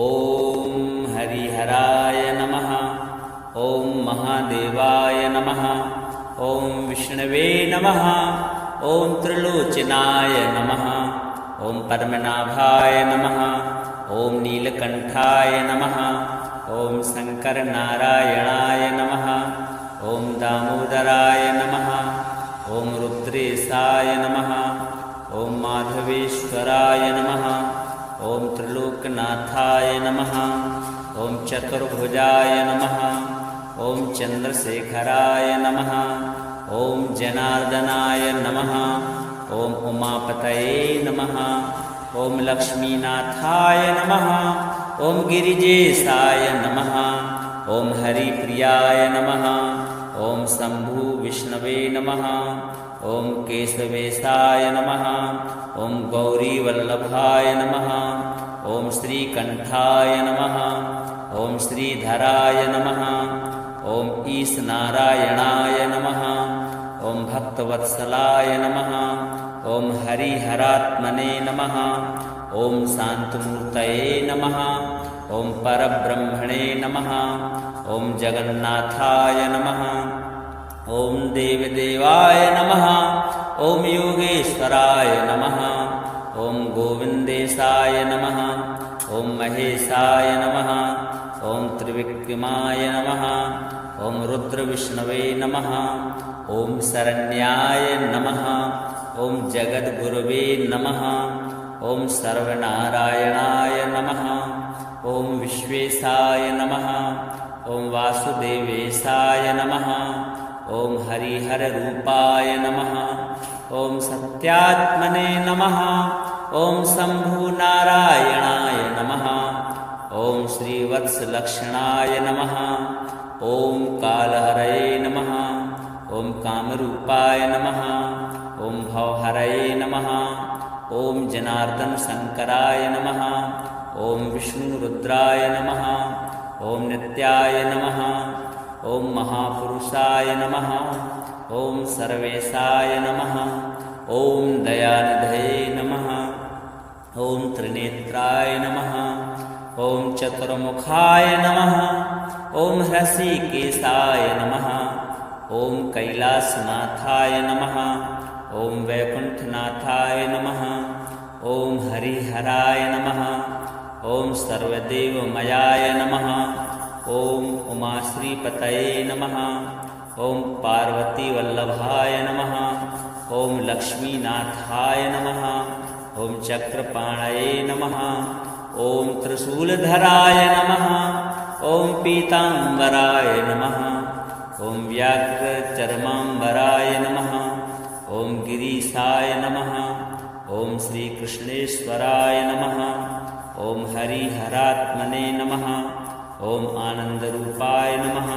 ॐ हरिहराय नमः। ॐ महादेवाय नमः। ॐ विष्णवे नमः। ॐ त्रिलोचनाय नमः। ॐ पद्मनाभाय नमः। ॐ नीलकण्ठाय नमः। ॐ शङ्करनारायणाय नमः। ॐ दामोदराय नमः। ॐ रुद्रेशाय नमः। ॐ माधवेश्वराय नमः। ॐ त्रिलोकनाथाय नमः। ॐ चतुर्भुजाय नमः। ॐ चन्द्रशेखराय नमः। ॐ जनार्दनाय नमः। ॐ उमापतये नमः। ॐ लक्ष्मीनाथाय नमः। ॐ गिरिजेशाय नमः। ॐ हरिप्रियाय नमः। ॐ शम्भु विष्णवे नमः। ॐ केशवेशाय नमः। ॐ गौरीवल्लभाय नमः। ॐ श्रीकण्ठाय नमः। ॐ श्रीधराय नमः। ॐ ईशनारायणाय नमः। ॐ भक्तवत्सलाय नमः। ॐ हरिहरात्मने नमः। ॐ शान्तमूर्तये नमः। ॐ परब्रह्मणे नमः। ॐ जगन्नाथाय नमः। ॐ देवदेवाय नमः। ॐ योगेश्वराय नमः। ॐ गोविन्देशाय नमः। ॐ महेशाय नमः। ॐ त्रिविक्रमाय नमः। ॐ रुद्रविष्णवे नमः। ॐ शरण्याय नमः। ॐ जगद्गुरवे नमः। ॐ सर्वनारायणाय नमः। ॐ विश्वेशाय नमः। ॐ वासुदेवेशाय नमः। ॐ हरिहररूपाय नमः। ॐ सत्यात्मने नमः। ॐ शम्भुनारायणाय नमः। ॐ श्रीवत्सलक्षणाय नमः। ॐ कालहरये नमः। ॐ कामरूपाय नमः। ॐ भवहरये नमः। ॐ जनार्दनशङ्कराय नमः। ॐ विष्णुरुद्राय नमः। ॐ नित्याय नमः। ॐ महापुरुषाय नमः। ॐ सर्वेशाय नमः। ॐ दयानिधये नमः। ॐ त्रिनेत्राय नमः। ॐ चतुर्मुखाय नमः। ॐ हृषीकेशाय नमः। ॐ कैलासनाथाय नमः। ॐ वैकुण्ठनाथाय नमः। ॐ हरिहराय नमः। ॐ सर्वदेवमयाय नमः। ॐ उमाश्रीपतये नमः। ॐ पार्वतीवल्लभाय नमः। ॐ लक्ष्मीनाथाय नमः। ॐ चक्रपाणये नमः। ॐ त्रिशूलधराय नमः। ॐ पीताम्बराय नमः। ॐ व्याघ्रचर्माम्बराय नमः। ॐ गिरीशाय नमः। ॐ श्रीकृष्णेश्वराय नमः। ॐ हरिहरात्मने नमः। ॐ आनन्दरूपाय नमः।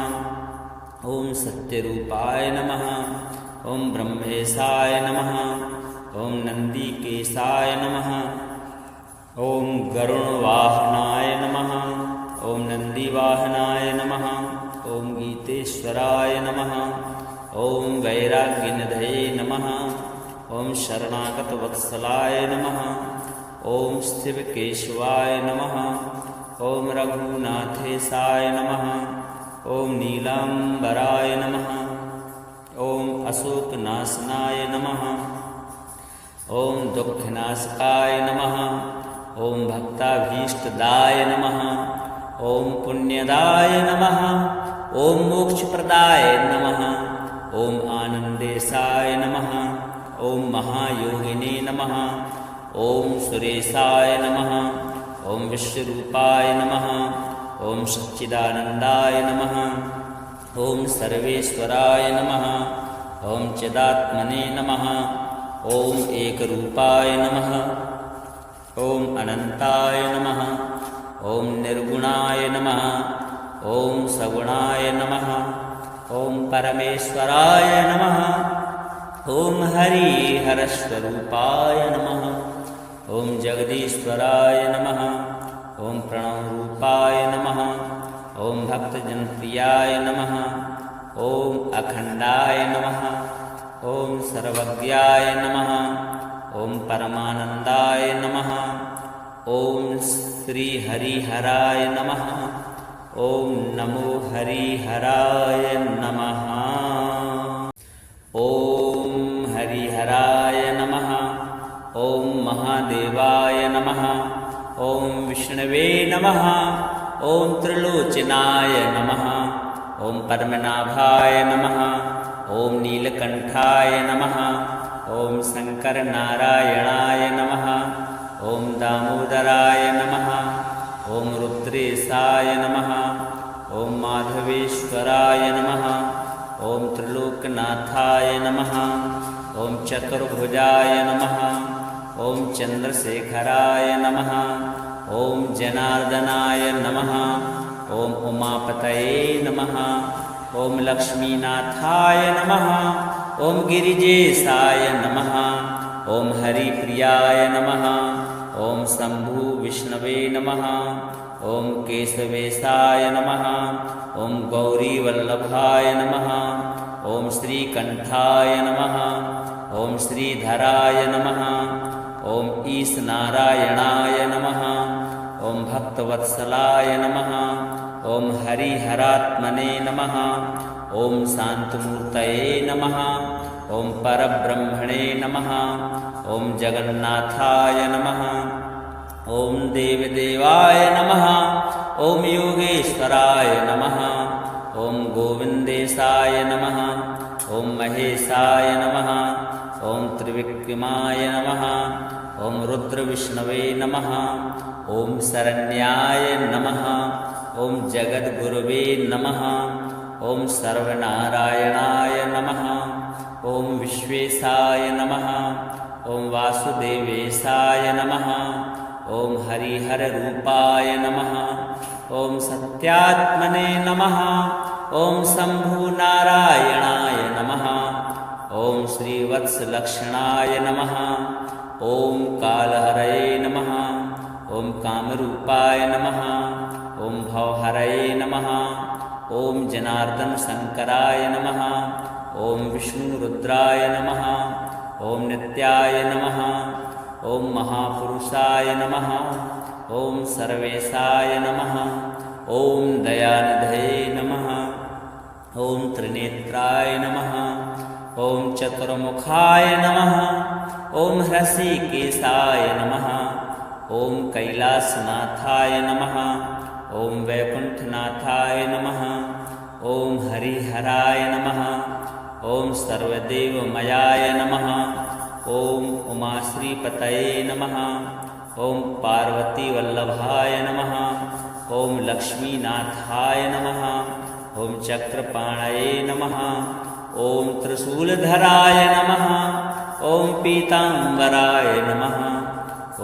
ॐ सत्यरूपाय नमः। ॐ ब्रह्मेशाय नमः। ॐ नन्दिकेशाय नमः। ॐ गरुणवाहनाय नमः। ॐ नन्दिवाहनाय नमः। ॐ गीतेश्वराय नमः। ॐ वैराग्यनिधये नमः। ॐ शरणागतवत्सलाय नमः। ॐ शिवकेशवाय नमः। ॐ रघुनाथेशाय नमः। ॐ नीलाम्बराय नमः। ॐ अशोकनाशनाय नमः। ॐ दुःखनाशकाय नमः। ॐ भक्ताभीष्टदाय नमः। ॐ पुण्यदाय नमः। ॐ मोक्षप्रदाय नमः। ॐ आनन्देशाय नमः। ॐ महायोगिने नमः। ॐ सुरेशाय नमः। ॐ विश्वरूपाय नमः। ॐ सच्चिदानन्दाय नमः। ॐ सर्वेश्वराय नमः। ॐ चिदात्मने नमः। ॐ एकरूपाय नमः। ॐ अनन्ताय नमः। ॐ निर्गुणाय नमः। ॐ सगुणाय नमः। ॐ परमेश्वराय नमः। ॐ हरिहरस्वरूपाय नमः। ॐ जगदीश्वराय नमः। ॐ प्रणवरूपाय नमः। ॐ भक्तजनप्रियाय नमः। ॐ अखण्डाय नमः। ॐ सर्वज्ञाय नमः। ॐ परमानन्दाय नमः। ओम श्री हरिहराय नमः। ओम नमो हरिहराय नमः। ओम हरिहराय नमः। ओम महादेवाय नमः। ओम विष्णवे नमः। ओम त्रिलोचनाय नमः। ओम पद्मनाभाय नमः। ओम नीलकंठाय नमः। ओम शंकर नारायणाय नमः। ओम दामोदराय नमः। ओम रुद्रेशाय नमः। ओम माधवेश्वराय नमः। ओम त्रिलोकनाथाय नमः। ओम चतुर्भुजाय नमः। ओम चंद्रशेखराय नमः। ओम जनार्दनाय नमः। ओम उमापतये नमः। ओम लक्ष्मीनाथाय नमः। ओम गिरिजेशाय नमः। ओम हरिप्रियाय नमः। ओम शंभु विष्णवे नमः। ओम केशवेशाय नमः। ओम गौरीवल्लभाय नमः। ओम श्रीकंठाय नमः। ओम श्रीधराय नमः। ओम ईशनारायणाय नमः। ओम भक्तवत्सलाय नमः। ओम हरिहरात्मने नमः। ओम शांतमूर्तये नमः। ओम परब्रह्मणे नमः। ओम जगन्नाथाय नमः। ओम देवदेवाय नमः। ओम योगेश्वराय नमः। ओम गोविंदेशाय नमः। ओम महेशाय नमः। ओम त्रिविक्रमाय नमः। ओम रुद्रविष्णवे नमः। ओम शरण्याय नमः। ओम जगद्गुरवे नमः। ओम सर्वनारायणाय नमः। ओम विश्वेशाय नमः। ओम वासुदेवेशाय नमः। ओम हरिहररूपाय नमः। ओम सत्यात्मने नमः। ओम शंभुनारायणाय नमः। ओम श्रीवत्सलक्षणाय नमः। ओम कालहरये नमः। ओम कामरूपाय नमः। ओम भवहरये नमः। ओम जनार्दन शंकराय नमः। ओम विष्णुरुद्राय नमः। ओम नित्याय नमः। ओम महापुरुषाय नमः। ओम सर्वेशाय नमः। ओम दयानिधये नमः। ओम त्रिनेत्राय नमः। ओम चतुर्मुखाय नमः। ओम हृषिकेशाय नमः। ओम कैलासनाथाय नमः। ओम वैकुंठनाथाय नमः। ओम हरिहराय नमः। ओम सर्वदेवमयाय नमः। ओम उमाश्रीपतये नमः। ओम पार्वतीवल्लभाय नमः। ओम लक्ष्मीनाथाय नमः। ओम चक्रपाणये नमः। ओम त्रिशूलधराय नमः। ओम पीतांबराय नमः।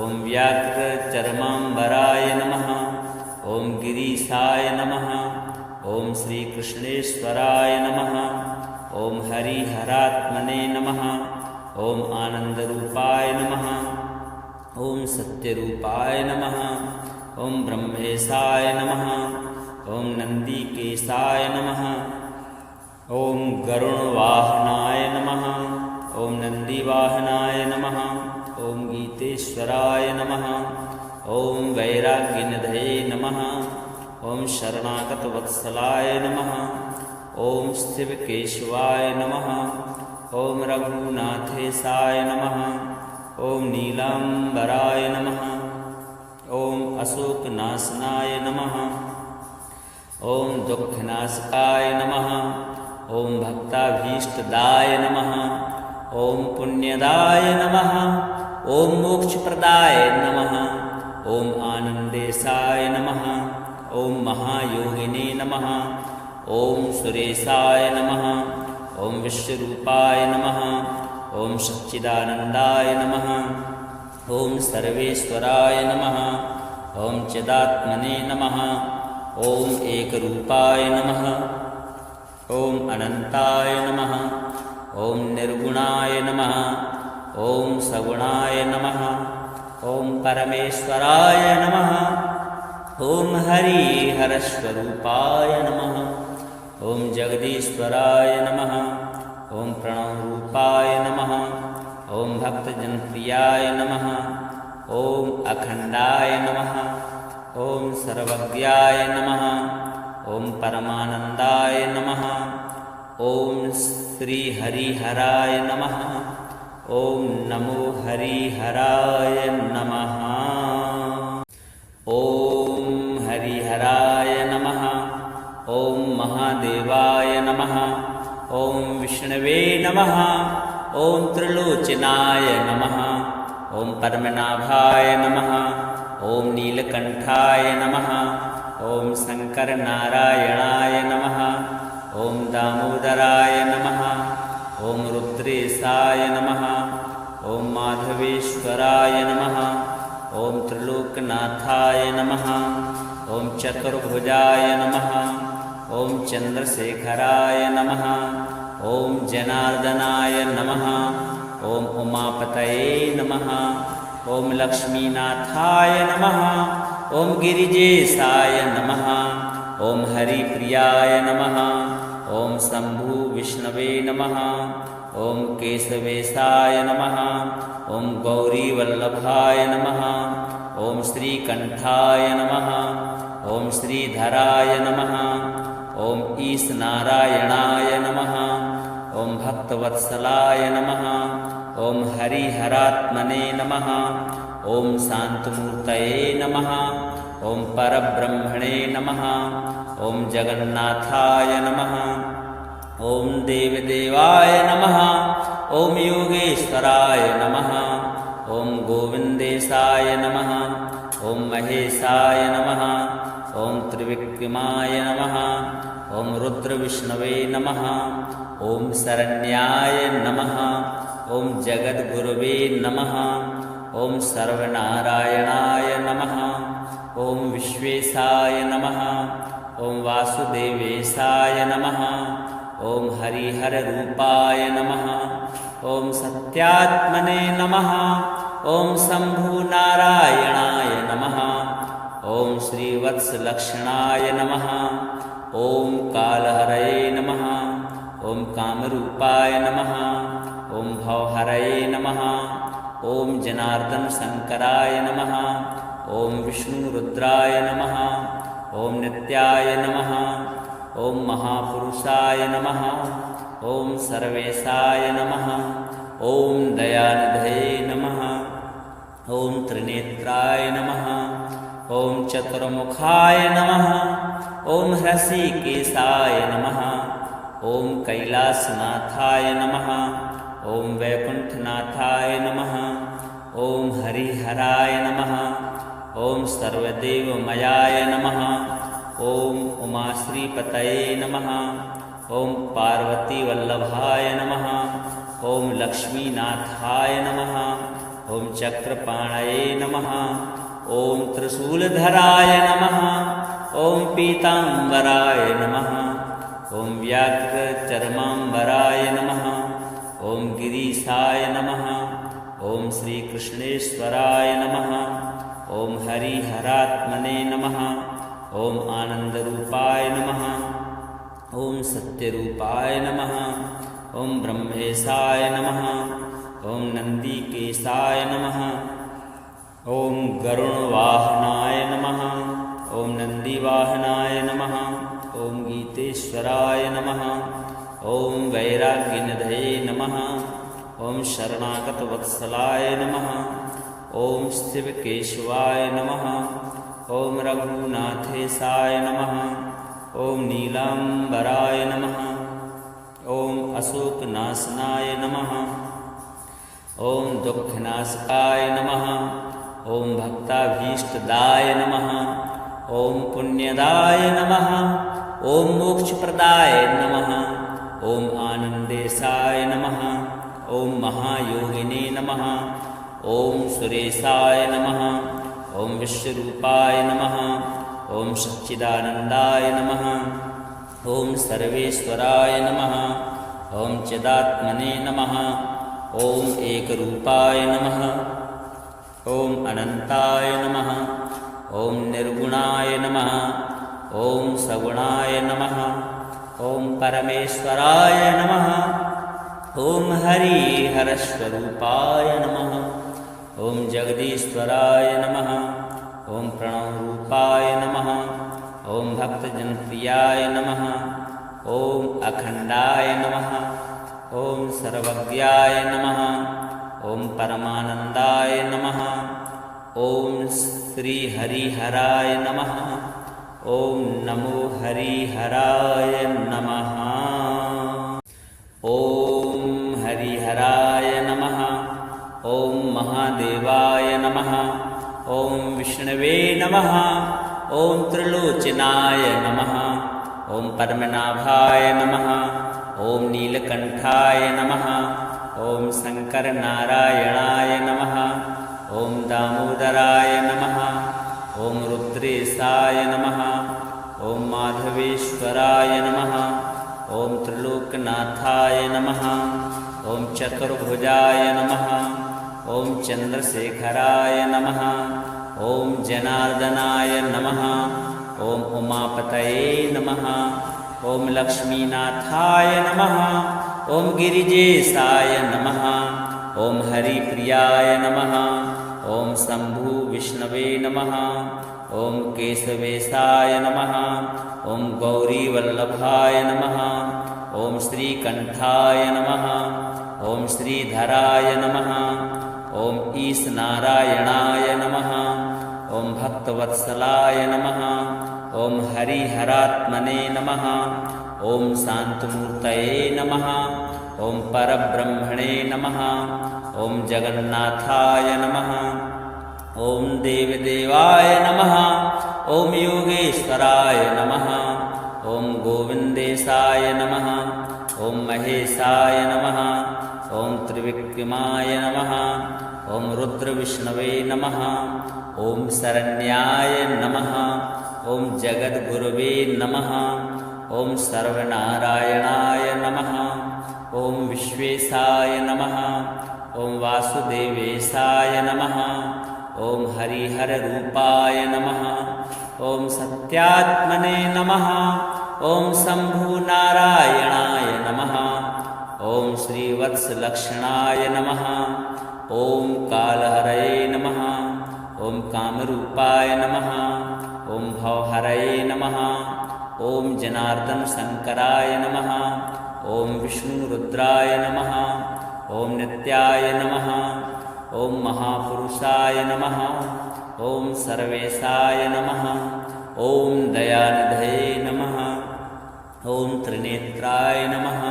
ओम व्याघ्रचर्मांबराय नमः। ओम गिरीशाय नमः। ओम श्रीकृष्णेश्वराय नमः। ओम हरिहरात्मने नमः। ओम आनंदरूपाय नमः। ओम सत्यरूपाय नमः। ओम ब्रह्मेशाय नमः। ओम नंदीकेशाय नमः। ओम गरुणवाहनाय नमः। ओम नंदीवाहनाय नमः। ओम गीतेश्वराय नमः। ओम वैराग्यनिधये नमः। ओम शरणागतवत्सलाय नमः। ओम शिवकेशवाय नमः। ओम रघुनाथेशाय नमः। ओम नीलांबराय नमः। ओम अशोकनाशनाय नमः। ओम दुःखनाशकाय नमः। ओम भक्ताभीष्टदाय नमः। ओम पुण्यदाय नमः। ओम मोक्षप्रदाय नमः। ओम आनंदेशाय नमः। ओम महायोगिने नमः। ओम सुरेशाय नमः। ओम विश्वरूपाय नमः। ओम सच्चिदानंदाय नमः। ओम सर्वेश्वराय नमः। ओम चिदात्मने नमः। ओम एकरूपाय नमः। ओम अनंताय नमः। ओम निर्गुणाय नमः। ओम सगुणाय नमः। ओम परमेश्वराय नमः। ओम हरिहरस्वरूपाय नमः। ओम जगदीश्वराय नमः। ओम प्रणवरूपाय नमः। ओम भक्तजनप्रियाय नमः। ॐ अखण्डाय नमः। ॐ सर्वज्ञाय नमः। ॐ परमानन्दाय नमः। ॐ श्रीहरिहराय नमः। ॐ नमो हरिहराय नमः। ॐ हरिहराय नमः। ॐ महादेवाय नमः। ॐ विष्णवे नमः। ॐ त्रिलोचनाय नमः। ॐ पद्मनाभाय नमः। ॐ नीलकण्ठाय नमः। ॐ शङ्करनारायणाय नमः। ॐ दामोदराय नमः। ॐ रुद्रेशाय नमः। ॐ माधवेश्वराय नमः। ॐ त्रिलोकनाथाय नमः। ॐ चतुर्भुजाय नमः। ॐ चन्द्रशेखराय नमः। ॐ जनार्दनाय नमः। ॐ उमापतये नमः। ॐ लक्ष्मीनाथाय नमः। ॐ गिरिजेशाय नमः। ॐ हरिप्रियाय नमः। ॐ शम्भु विष्णवे नमः। ॐ केशवेशाय नमः। ॐ गौरीवल्लभाय नमः। ॐ श्रीकण्ठाय नमः। ॐ श्रीधराय नमः। ॐ ईशनारायणाय नमः। ॐ भक्तवत्सलाय नमः। ॐ हरिहरात्मने नमः। ॐ शान्तमूर्तये नमः। ॐ परब्रह्मणे नमः। ॐ जगन्नाथाय नमः। ॐ देवदेवाय नमः। ॐ योगेश्वराय नमः। ॐ गोविन्देशाय नमः। ॐ महेशाय नमः। ॐ त्रिविक्रमाय नमः। ॐ रुद्रविष्णवे नमः। ॐ शरण्याय नमः। ॐ जगद्गुरवे नमः। ॐ सर्वनारायणाय नमः। ॐ विश्वेशाय नमः। ॐ वासुदेवेशाय नमः। ॐ हरिहररूपाय नमः। ॐ सत्यात्मने नमः। ॐ शम्भुनारायणाय नमः। ॐ श्रीवत्सलक्षणाय नमः। ॐ कालहरये नमः। ॐ कामरूपाय नमः। ॐ भवहरये नमः। ॐ जनार्दनशङ्कराय नमः। ॐ विष्णुरुद्राय नमः। ॐ नित्याय नमः। ॐ महापुरुषाय नमः। ॐ सर्वेशाय नमः। ॐ दयानिधये नमः। ॐ त्रिनेत्राय नमः। ॐ चतुर्मुखाय नमः। ॐ हृषीकेशाय नमः। ॐ कैलासनाथाय नमः। ॐ वैकुण्ठनाथाय नमः। ॐ हरिहराय नमः। ॐ सर्वदेवमयाय नमः। ॐ उमाश्रीपतये नमः। ॐ पार्वतीवल्लभाय नमः। ॐ लक्ष्मीनाथाय नमः। ॐ चक्रपाणये नमः। ॐ त्रिशूलधराय नमः। ॐ पीताम्बराय नमः। ॐ व्याघ्रचर्माम्बराय नमः। ॐ गिरीशाय नमः। ॐ श्रीकृष्णेश्वराय नमः। ॐ हरिहरात्मने नमः। ॐ आनन्दरूपाय नमः। ॐ सत्यरूपाय नमः। ॐ ब्रह्मेशाय नमः। ॐ नन्दिकेशाय नमः। ॐ गरुणवाहनाय नमः। ॐ नन्दिवाहनाय नमः। ॐ गीतेश्वराय नमः। ॐ वैराग्यनिधये नमः। ॐ शरणागतवत्सलाय नमः। ॐ शिवकेशवाय नमः। ॐ रघुनाथेशाय नमः। ॐ नीलाम्बराय नमः। ॐ अशोकनाशनाय नमः। ॐ दुःखनाशकाय नमः। ॐ भक्ताभीष्टदाय नमः। ॐ पुण्यदाय नमः। ॐ मोक्षप्रदाय नमः। ॐ आनन्देशाय नमः। ॐ महायोगिने नमः। ॐ सुरेशाय नमः। ॐ विश्वरूपाय नमः। ॐ सच्चिदानन्दाय नमः। ॐ सर्वेश्वराय नमः। ॐ चिदात्मने नमः। ॐ एकरूपाय नमः। ॐ अनन्ताय नमः। ॐ निर्गुणाय नमः। ॐ सगुणाय नमः। ॐ परमेश्वराय नमः। ॐ हरिहरस्वरूपाय नमः। ॐ जगदीश्वराय नमः। ॐ प्रणवरूपाय नमः। ॐ भक्तजनप्रियाय नमः। ॐ अखण्डाय नमः। ॐ सर्वज्ञाय नमः। ॐ परमानन्दाय नमः। ॐ श्रीहरिहराय नमः। ॐ नमो हरिहराय नमः। ॐ हरिहराय नमः। ॐ महादेवाय नमः। ॐ विष्णवे नमः। ॐ त्रिलोचनाय नमः। ॐ पद्मनाभाय नमः। ॐ नीलकण्ठाय नमः। ॐ शङ्करनारायणाय नमः। ॐ दामोदराय नमः। ॐ रुद्रेशाय नमः। ॐ माधवेश्वराय नमः। ॐ त्रिलोकनाथाय नमः। ॐ चतुर्भुजाय नमः। ॐ चन्द्रशेखराय नमः। ॐ जनार्दनाय नमः। ॐ उमापतये नमः। ॐ लक्ष्मीनाथाय नमः। ॐ गिरिजेशाय नमः। ॐ हरिप्रियाय नमः। ॐ शम्भु विष्णवे नमः। ॐ केशवेशाय नमः। ॐ गौरीवल्लभाय नमः। ॐ श्रीकण्ठाय नमः। ॐ श्रीधराय नमः। ॐ ईशनारायणाय नमः। ॐ भक्तवत्सलाय नमः। ॐ हरिहरात्मने नमः। ॐ शान्तमूर्तये नमः। ॐ परब्रह्मणे नमः। ॐ जगन्नाथाय नमः। ॐ देवदेवाय नमः। ॐ योगेश्वराय नमः। ॐ गोविन्देशाय नमः। ॐ महेशाय नमः। ॐ त्रिविक्रमाय नमः। ॐ रुद्रविष्णवे नमः। ॐ शरण्याय नमः। ॐ जगद्गुरवे नमः। ॐ सर्वनारायणाय नमः। ॐ विश्वेशाय नमः। ॐ वासुदेवेशाय नमः। ॐ हरिहररूपाय नमः। ॐ सत्यात्मने नमः। ॐ शम्भुनारायणाय नमः। ॐ श्रीवत्सलक्षणाय नमः। ॐ कालहरये नमः। ॐ कामरूपाय नमः। ॐ भवहरये नमः। ॐ जनार्दनशङ्कराय नमः। ॐ विष्णुरुद्राय नमः। ॐ नित्याय नमः। ॐ महापुरुषाय नमः। ॐ सर्वेशाय नमः। ॐ दयानिधये नमः। ॐ त्रिनेत्राय नमः।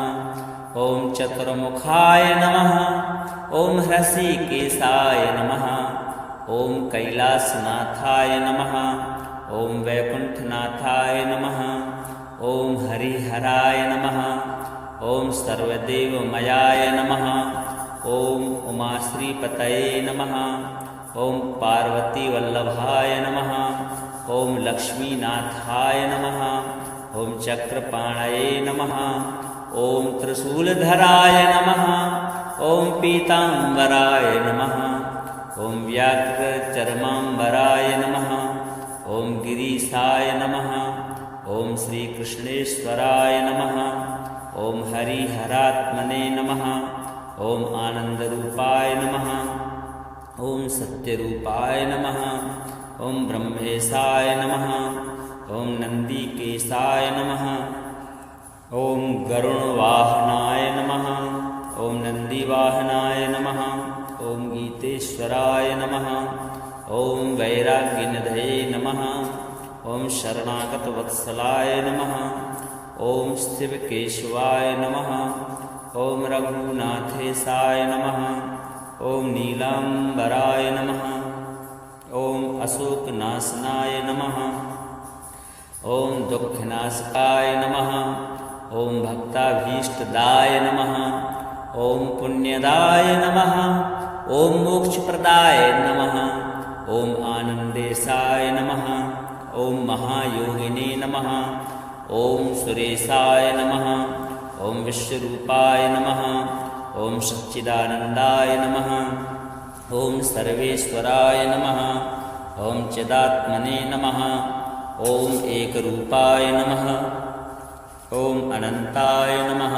ॐ चतुर्मुखाय नमः। ॐ हृषीकेशाय नमः। ॐ कैलासनाथाय नमः। ॐ वैकुण्ठनाथाय नमः। ॐ हरिहराय नमः। ॐ सर्वदेवमयाय नमः। ॐ उमाश्रीपतये नमः। ॐ पार्वतीवल्लभाय नमः। ॐ लक्ष्मीनाथाय नमः। ॐ चक्रपाणये नमः। ॐ त्रिशूलधराय नमः। ॐ पीताम्बराय नमः। ॐ व्याघ्रचर्माम्बराय नमः। ॐ गिरीशाय नमः। ॐ श्रीकृष्णेश्वराय नमः। ॐ हरिहरात्मने नमः। ॐ आनन्दरूपाय नमः। ॐ सत्यरूपाय नमः। ॐ ब्रह्मेशाय नमः। ॐ नन्दिकेशाय नमः। ॐ गरुणवाहनाय नमः। ॐ नन्दिवाहनाय नमः। ॐ गीतेश्वराय नमः। ॐ वैराग्यनिधये नमः। ॐ शरणागतवत्सलाय नमः। ॐ शिवकेशवाय नमः। ॐ रघुनाथेशाय नमः। ॐ नीलाम्बराय नमः। ॐ अशोकनाशनाय नमः। ॐ दुःखनाशकाय नमः। ॐ भक्ताभीष्टदाय नमः। ॐ पुण्यदाय नमः। ॐ मोक्षप्रदाय नमः। ॐ आनन्देशाय नमः। ॐ महायोगिने नमः। ॐ सुरेशाय नमः। ॐ विश्वरूपाय नमः। ॐ सच्चिदानन्दाय नमः। ॐ सर्वेश्वराय नमः। ॐ चिदात्मने नमः। ॐ एकरूपाय नमः। ॐ अनन्ताय नमः।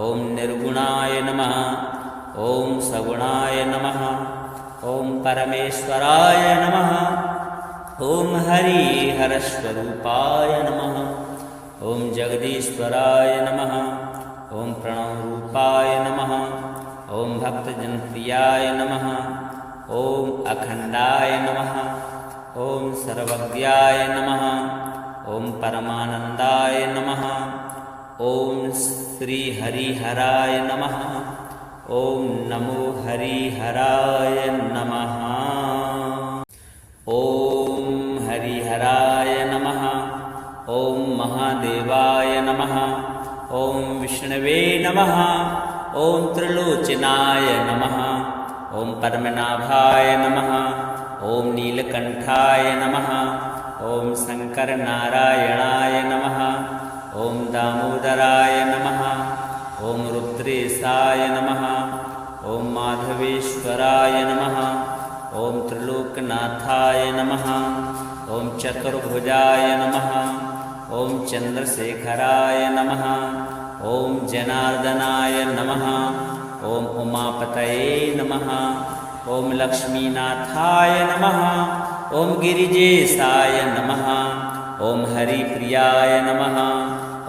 ॐ निर्गुणाय नमः। ॐ सगुणाय नमः। ॐ परमेश्वराय नमः। ॐ हरिहरस्वरूपाय नमः। ॐ जगदीश्वराय नमः। ॐ प्रणवरूपाय नमः। ॐ भक्तजनप्रियाय नमः। ॐ अखण्डाय नमः। ॐ सर्वज्ञाय नमः। ॐ परमानन्दाय नमः। ॐ श्रीहरिहराय नमः। ॐ नमो हरिहराय नमः। ॐ हरिहराय नमः। ॐ महादेवाय नमः। ॐ विष्णवे नमः। ॐ त्रिलोचनाय नमः। ॐ पद्मनाभाय नमः। ॐ नीलकण्ठाय नमः। ॐ शङ्करनारायणाय नमः। ॐ दामोदराय नमः। ॐ रुद्रेशाय नमः। ॐ माधवेश्वराय नमः। ॐ त्रिलोकनाथाय नमः। ॐ चतुर्भुजाय नमः। ॐ चन्द्रशेखराय नमः। ॐ जनार्दनाय नमः। ॐ उमापतये नमः। ॐ लक्ष्मीनाथाय नमः। ॐ गिरिजेशाय नमः। ॐ हरिप्रियाय नमः।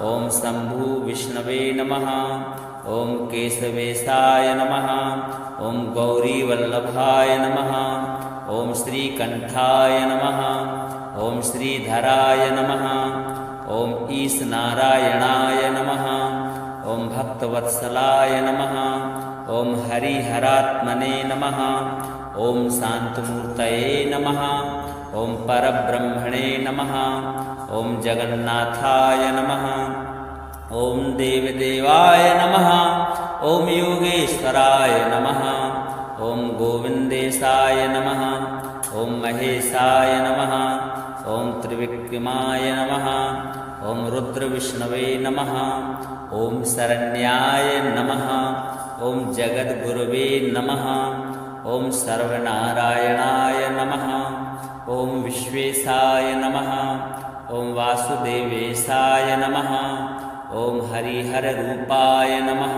ॐ शम्भु विष्णवे नमः। ॐ केशवेशाय नमः। ॐ गौरीवल्लभाय नमः। ॐ श्रीकण्ठाय नमः। ॐ श्रीधराय नमः। ॐ ईशनारायणाय नमः। ॐ भक्तवत्सलाय नमः। ॐ हरिहरात्मने नमः। ॐ शान्तमूर्तये नमः। ॐ परब्रह्मणे नमः। ॐ जगन्नाथाय नमः। ॐ देवदेवाय नमः। ॐ योगेश्वराय नमः। ॐ गोविन्देशाय नमः। ॐ महेशाय नमः। ॐ त्रिविक्रमाय नमः। ॐ रुद्रविष्णवे नमः। ॐ शरण्याय नमः। ॐ जगद्गुरवे नमः। ॐ सर्वनारायणाय नमः। ॐ विश्वेशाय नमः। ॐ वासुदेवेशाय नमः। ॐ हरिहररूपाय नमः।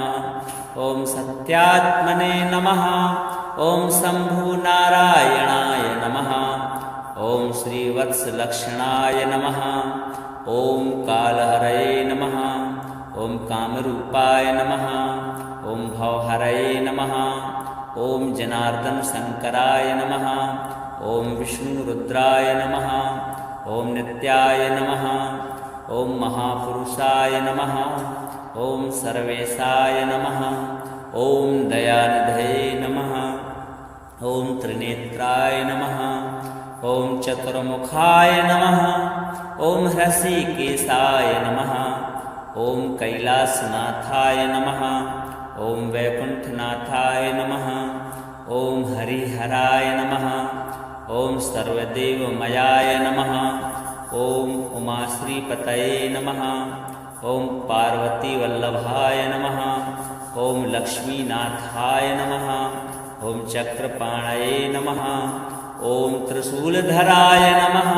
ॐ सत्यात्मने नमः। ॐ शम्भुनारायणाय नमः। ॐ श्रीवत्सलक्षणाय नमः। ॐ कालहरये नमः। ॐ कामरूपाय नमः। ॐ भवहरये नमः। ॐ जनार्दनशङ्कराय नमः। ॐ विष्णुरुद्राय नमः। ॐ नित्याय नमः। ॐ महापुरुषाय नमः। ॐ सर्वेशाय नमः। ॐ दयानिधये नमः। ॐ त्रिनेत्राय नमः। ॐ चतुर्मुखाय नमः। ॐ हृषीकेशाय नमः। ॐ कैलासनाथाय नमः। ॐ वैकुण्ठनाथाय नमः। ॐ हरिहराय नमः। ॐ सर्वदेवमयाय नमः। ॐ उमाश्रीपतये नमः। ॐ पार्वतीवल्लभाय नमः। ॐ लक्ष्मीनाथाय नमः। ॐ चक्रपाणये नमः। ॐ त्रिशूलधराय नमः।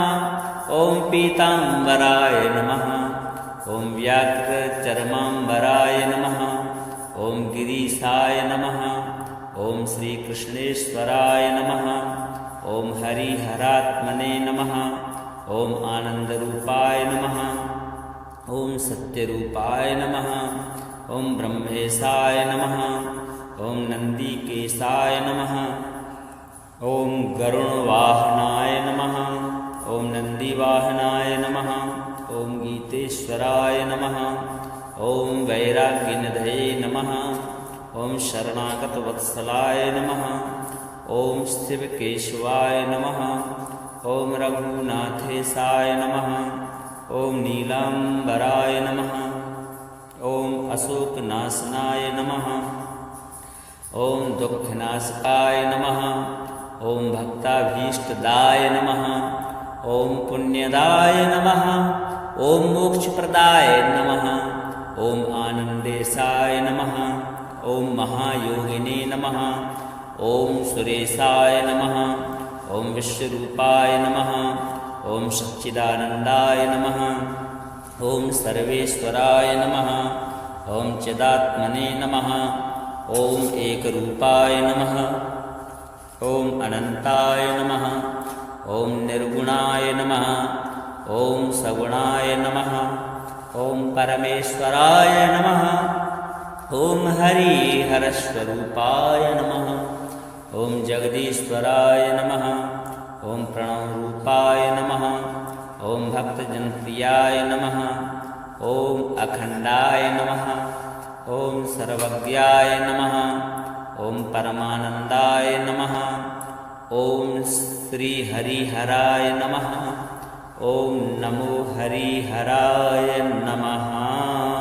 ॐ पीताम्बराय नमः। ॐ व्याघ्रचर्माम्बराय नमः। ॐ गिरीशाय नमः। ॐ श्रीकृष्णेश्वराय नमः। ॐ हरिहरात्मने नमः। ॐ आनन्दरूपाय नमः। ॐ सत्यरूपाय नमः। ॐ ब्रह्मेशाय नमः। ॐ नन्दिकेशाय नमः। ॐ गरुणवाहनाय नमः। ॐ नन्दिवाहनाय नमः। ॐ गीतेश्वराय नमः। ॐ वैराग्यनिधये नमः। ॐ शरणागतवत्सलाय नमः। ॐ शिवकेशवाय नमः। ॐ रघुनाथेशाय नमः। ॐ नीलाम्बराय नमः। ॐ अशोकनाशनाय नमः। ॐ दुःखनाशकाय नमः। ॐ भक्ताभीष्टदाय नमः। ॐ पुण्यदाय नमः। ॐ मोक्षप्रदाय नमः। ॐ आनन्देशाय नमः। ॐ महायोगिने नमः। ॐ सुरेशाय नमः। ॐ विश्वरूपाय नमः। ॐ सच्चिदानन्दाय नमः। ॐ सर्वेश्वराय नमः। ॐ चिदात्मने नमः। ॐ एकरूपाय नमः। ॐ अनन्ताय नमः। ॐ निर्गुणाय नमः। ॐ सगुणाय नमः। ॐ परमेश्वराय नमः। ॐ हरिहरस्वरूपाय नमः। ॐ जगदीश्वराय नमः। ॐ प्रणवरूपाय नमः। ॐ भक्तजनप्रियाय नमः। ॐ अखण्डाय नमः। ॐ सर्वज्ञाय नमः। ॐ परमानन्दाय नमः। ॐ श्रीहरिहराय नमः। ॐ नमो हरिहराय नमः।